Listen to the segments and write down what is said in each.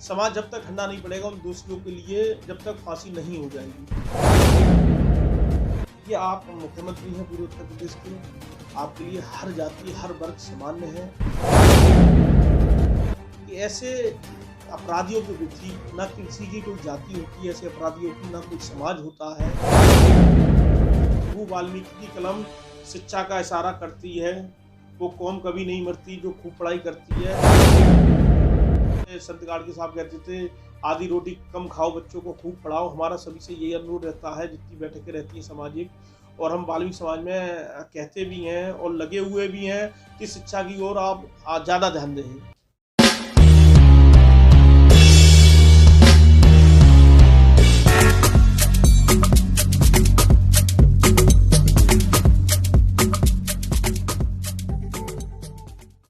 समाज जब तक ठंडा नहीं पड़ेगा उन दोषियों के लिए, जब तक फांसी नहीं हो जाएगी। ये आप मुख्यमंत्री हैं पूरे उत्तर प्रदेश के, आपके लिए हर जाति हर वर्ग सामान्य है कि ऐसे अपराधियों के विरुद्ध ना किसी की कोई जाति होती है, ऐसे अपराधियों की ना कोई समाज होता है। वो वाल्मीकि की कलम शिक्षा का इशारा करती है, वो कौम कभी नहीं मरती जो खूब पढ़ाई करती है। संत गाड़गे साहब कहते थे, आधी रोटी कम खाओ, बच्चों को खूब पढ़ाओ। हमारा सभी से यही अनुरोध रहता है, जितनी बैठकें रहती हैं सामाजिक, और हम वाल्मीकि समाज में कहते भी हैं और लगे हुए भी हैं कि शिक्षा की ओर आप ज़्यादा ध्यान दें।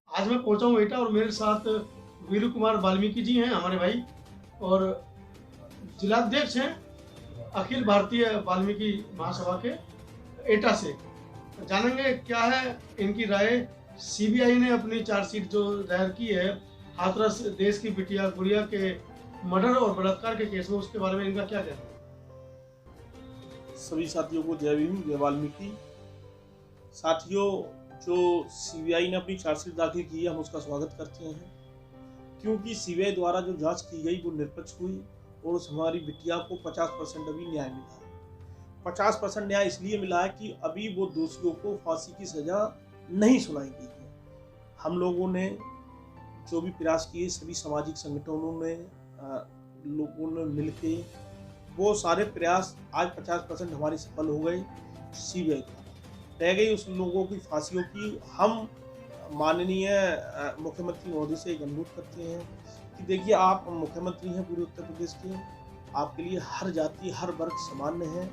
आज मैं पहुंचा हूँ एटा और मेरे साथ वीरू कुमार वाल्मीकि जी हैं, हमारे भाई, और जिलाध्यक्ष हैं अखिल भारतीय वाल्मीकि महासभा के एटा से। जानेंगे क्या है इनकी राय। सीबीआई ने अपनी चार्जशीट जो दायर की है हाथरस देश की बिटिया गुड़िया के मर्डर और बलात्कार के केस में, उसके बारे में इनका क्या कहना है? सभी साथियों को जय भीम, जय वाल्मीकि। साथियों, जो सीबीआई ने अपनी चार्जशीट दाखिल की है, हम उसका स्वागत करते हैं, क्योंकि सीबीआई द्वारा जो जांच की गई वो निष्पक्ष हुई और उस हमारी बिटिया को 50% अभी न्याय मिला है। 50% न्याय इसलिए मिला है कि अभी वो दोषियों को फांसी की सजा नहीं सुनाई गई है। हम लोगों ने जो भी प्रयास किए, सभी सामाजिक संगठनों ने लोगों ने मिलके वो सारे प्रयास आज 50% हमारे सफल हो गए। सीबीआई द्वारा रह गई उस लोगों की फांसियों की। हम माननीय मुख्यमंत्री महोदय से एक अनुरोध करते हैं कि देखिए, आप मुख्यमंत्री हैं पूरे उत्तर प्रदेश के, आपके लिए हर जाति हर वर्ग सामान्य है।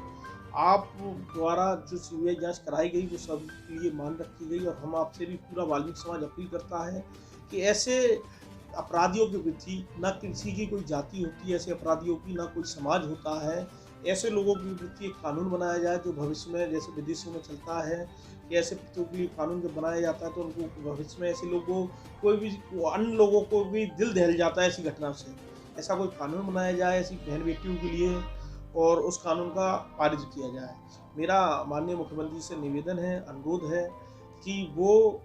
आप द्वारा जो सीबीआई जांच कराई गई वो सब के लिए मान रखी गई, और हम आपसे भी पूरा वाल्मीकि समाज अपील करता है कि ऐसे अपराधियों के विरुद्ध ना किसी की कोई जाति होती है, ऐसे अपराधियों की ना कोई समाज होता है। ऐसे लोगों के विरुद्ध एक कानून बनाया जाए जो भविष्य में, जैसे विदेशों में चलता है कि ऐसे प्रतियों के लिए कानून जब बनाया जाता है तो उनको भविष्य में ऐसे लोगों कोई भी अन्य लोगों को भी दिल दहल जाता है ऐसी घटना से। ऐसा कोई कानून बनाया जाए ऐसी बहन बेटियों के लिए, और उस कानून का पारित किया जाए। मेरा माननीय मुख्यमंत्री से निवेदन है, अनुरोध है कि वो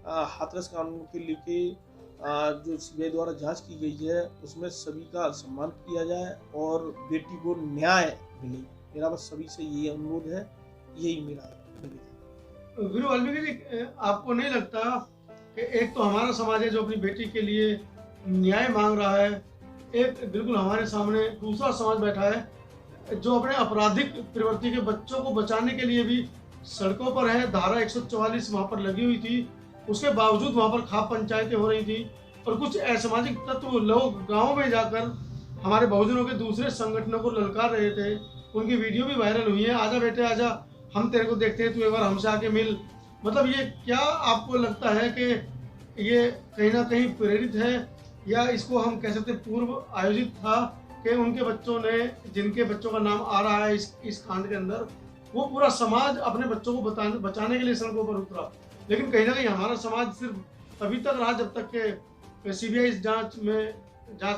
हाथरस कानून के लेके जो सीबीआई द्वारा जांच की गई है उसमें सभी का सम्मान किया जाए और बेटी को न्याय मिले। मेरा बस सभी से ये अनुरोध है, यही मेरा निवेदन। वीरू वाल्मीकि जी, आपको नहीं लगता कि एक तो हमारा समाज है जो अपनी बेटी के लिए न्याय मांग रहा है, एक बिल्कुल हमारे सामने दूसरा समाज बैठा है जो अपने आपराधिक प्रवृत्ति के बच्चों को बचाने के लिए भी सड़कों पर है। धारा 144 वहाँ पर लगी हुई थी, उसके बावजूद वहाँ पर खाप पंचायतें हो रही थी, और कुछ असामाजिक तत्व लोग गाँव में जाकर हमारे बहुजनों के दूसरे संगठनों को ललकार रहे थे। उनकी वीडियो भी वायरल हुई है, आजा बेटे आजा, हम तेरे को देखते हैं, तू एक बार हमसे आके मिल। मतलब ये क्या आपको लगता है कि ये कहीं ना कहीं प्रेरित है, या इसको हम कह सकते पूर्व आयोजित था कि उनके बच्चों ने, जिनके बच्चों का नाम आ रहा है इस कांड के अंदर, वो पूरा समाज अपने बच्चों को बचाने के लिए सड़कों पर उतरा, लेकिन कहीं ना कहीं हमारा समाज सिर्फ तभी तक रहा जब तक के सीबीआई जांच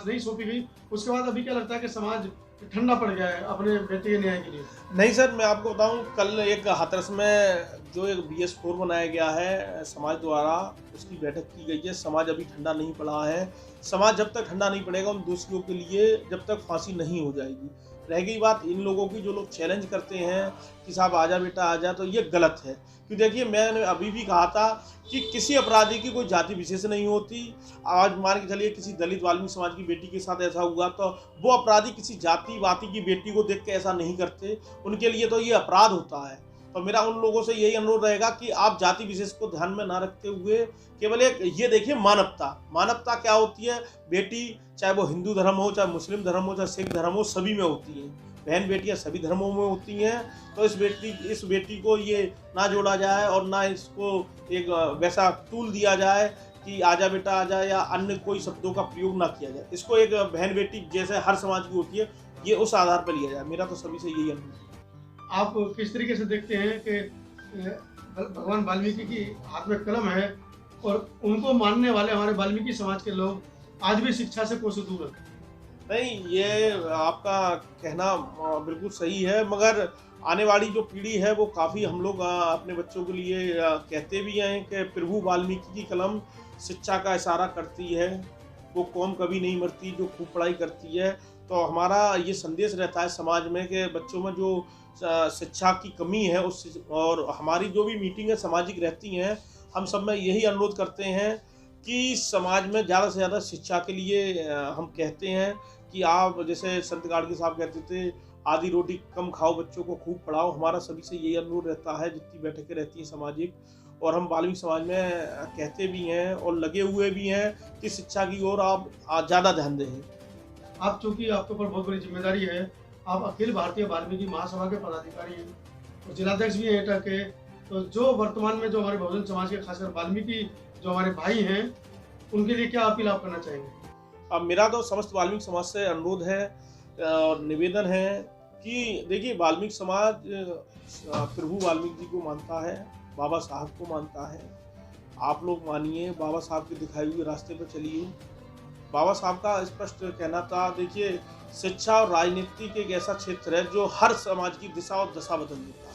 नहीं सौंपी गई। उसके बाद अभी क्या लगता है कि समाज ठंडा पड़ गया है अपने बेटे के न्याय के लिए? नहीं सर, मैं आपको बताऊं, कल एक हाथरस में जो एक BS4 बनाया गया है समाज द्वारा, उसकी बैठक की गई है। समाज अभी ठंडा नहीं पड़ा है। समाज जब तक ठंडा नहीं पड़ेगा उन दोषियों के लिए, जब तक फांसी नहीं हो जाएगी। रह गई बात इन लोगों की जो लोग चैलेंज करते हैं कि साहब आजा बेटा आजा, तो ये गलत है। क्योंकि देखिए, मैंने अभी भी कहा था कि किसी अपराधी की कोई जाति विशेष नहीं होती। आज मान के चलिए किसी दलित वाल्मीकि समाज की बेटी के साथ ऐसा हुआ तो वो अपराधी किसी जाति वाति की बेटी को देख के ऐसा नहीं करते, उनके लिए तो ये अपराध होता है। तो मेरा उन लोगों से यही अनुरोध रहेगा कि आप जाति विशेष को ध्यान में ना रखते हुए केवल एक ये देखिए, मानवता क्या होती है। बेटी चाहे वो हिंदू धर्म हो, चाहे मुस्लिम धर्म हो, चाहे सिख धर्म हो, सभी में होती है। बहन बेटियां सभी धर्मों में होती हैं। तो इस बेटी को ये ना जोड़ा जाए और ना इसको एक वैसा टूल दिया जाए कि आजा बेटा आजा, या अन्य कोई शब्दों का प्रयोग ना किया जाए। इसको एक बहन बेटी जैसे हर समाज की होती है, ये उस आधार पर लिया जाए। मेरा तो सभी से यही अनुरोध है। आप किस तरीके से देखते हैं कि भगवान वाल्मीकि की हाथ में कलम है और उनको मानने वाले हमारे वाल्मीकि समाज के लोग आज भी शिक्षा से कोसों दूर है? नहीं, ये आपका कहना बिल्कुल सही है, मगर आने वाली जो पीढ़ी है वो काफ़ी हम लोग अपने बच्चों के लिए कहते भी हैं कि प्रभु वाल्मीकि की कलम शिक्षा का इशारा करती है, वो कौम कभी नहीं मरती जो खूब पढ़ाई करती है। तो हमारा ये संदेश रहता है समाज में कि बच्चों में जो शिक्षा की कमी है और हमारी जो भी मीटिंगें सामाजिक रहती हैं, हम सब में यही अनुरोध करते हैं कि समाज में ज़्यादा से ज़्यादा शिक्षा के लिए हम कहते हैं कि आप जैसे संत गाड़गे साहब कहते थे, आधी रोटी कम खाओ, बच्चों को खूब पढ़ाओ। हमारा सभी से यही अनुरोध रहता है जितनी बैठकें रहती हैं सामाजिक, और हम वाल्मीकि समाज में कहते भी हैं और लगे हुए भी हैं कि शिक्षा की ओर आप ज़्यादा ध्यान दें। आप चूँकि आपके ऊपर बहुत बड़ी जिम्मेदारी है, आप अखिल भारतीय वाल्मीकि महासभा के पदाधिकारी हैं और जिलाध्यक्ष भी हैं एटा के, तो जो वर्तमान में जो हमारे बहुजन समाज के खासकर वाल्मीकि जो हमारे भाई हैं, उनके लिए क्या अपील आप करना चाहेंगे? अब मेरा तो समस्त वाल्मीकि समाज से अनुरोध है और निवेदन है कि देखिए, वाल्मीकि समाज प्रभु वाल्मीकि जी को मानता है, बाबा साहब को मानता है। आप लोग मानिए, बाबा साहब के दिखाए हुए रास्ते पर चलिए। बाबा साहब का स्पष्ट कहना था, देखिए, शिक्षा और राजनीति एक ऐसा क्षेत्र है जो हर समाज की दिशा और दशा बदल देता है।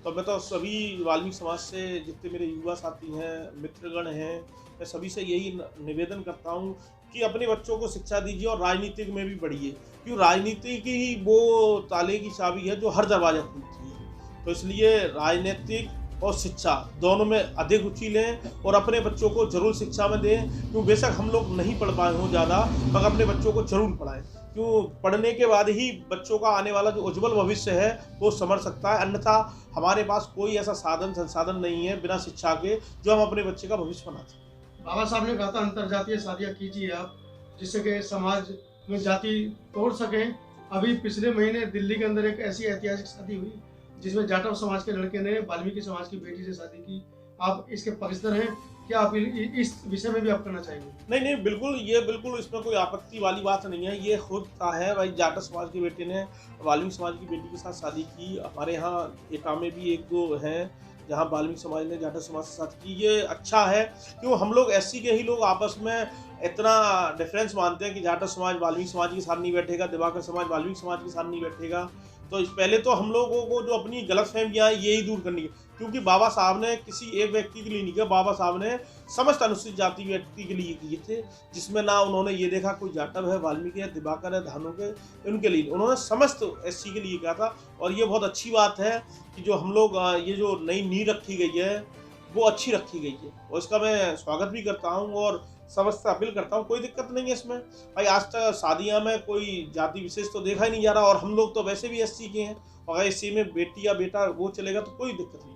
तो मैं तो सभी वाल्मीकि समाज से जितने मेरे युवा साथी हैं, मित्रगण हैं, मैं सभी से यही निवेदन करता हूँ कि अपने बच्चों को शिक्षा दीजिए और राजनीतिक में भी बढ़िए, क्योंकि राजनीति की ही वो ताले की चाबी है जो हर दरवाजा खुलती है। तो इसलिए राजनीतिक और शिक्षा दोनों में अधिक रुचि लें और अपने बच्चों को जरूर शिक्षा में दें, क्योंकि बेशक हम लोग नहीं पढ़ पाए हों ज़्यादा, मगर अपने बच्चों को जरूर पढ़ाएं, क्यों पढ़ने के बाद ही बच्चों का आने वाला जो उज्जवल भविष्य है वो संवर सकता है। अन्यथा हमारे पास कोई ऐसा साधन संसाधन नहीं है बिना शिक्षा के जो हम अपने बच्चे का भविष्य बना सकें। बाबा साहब ने कहा था अंतरजातीय शादियाँ कीजिए आप, जिससे कि समाज में जाति तोड़ सकें। अभी पिछले महीने दिल्ली के अंदर एक ऐसी ऐतिहासिक शादी हुई जिसमें जाटव समाज के लड़के ने वाल्मीकि समाज की बेटी से शादी की। आप इसके पक्षधर हैं, क्या आप इस विषय में भी आप करना चाहेंगे? नहीं, बिल्कुल, ये बिल्कुल इसमें कोई आपत्ति वाली बात नहीं है। ये खुद का है भाई, जाटव समाज के बेटे ने वाल्मीकि समाज की बेटी के साथ शादी की। हमारे यहाँ एटा में भी एक दो हैं जहाँ वाल्मीकि समाज ने जाटव समाज के साथ की। ये अच्छा है, क्यों हम लोग एससी के ही लोग आपस में इतना डिफरेंस मानते हैं कि जाटव समाज वाल्मीकि समाज के साथ नहीं बैठेगा, दिवाकर समाज वाल्मीकि समाज के साथ नहीं बैठेगा। तो पहले तो हम लोगों को जो अपनी गलतफहमियां हैं यही दूर करनी है, क्योंकि बाबा साहब ने किसी एक व्यक्ति के लिए नहीं किया, बाबा साहब ने समस्त अनुसूचित जाति व्यक्ति के लिए किए थे, जिसमें ना उन्होंने ये देखा कोई जाटव है, वाल्मीकि है, दिवाकर है, धानु के, उनके लिए उन्होंने समस्त एससी के लिए किया था। और ये बहुत अच्छी बात है कि जो हम लोग ये जो नई नींव रखी गई है वो अच्छी रखी गई है, और इसका मैं स्वागत भी करता हूँ और समस्त से अपील करता हूँ। कोई दिक्कत नहीं है इसमें भाई, आज तक शादियाँ में कोई जाति विशेष तो देखा ही नहीं जा रहा, और हम लोग तो वैसे भी एससी के हैं, और अगर एससी में बेटी या बेटा वो चलेगा तो कोई दिक्कत नहीं।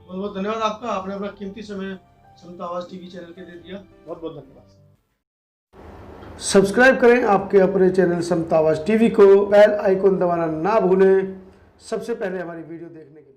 बहुत बहुत धन्यवाद आपका, आपने अपना कीमती समय समता आवाज टीवी चैनल के दे दिया। बहुत बहुत धन्यवाद। सब्सक्राइब करें आपके अपने चैनल समता आवाज टीवी को, बेल आइकन दबाना ना भूलें सबसे पहले हमारी वीडियो देखने के लिए।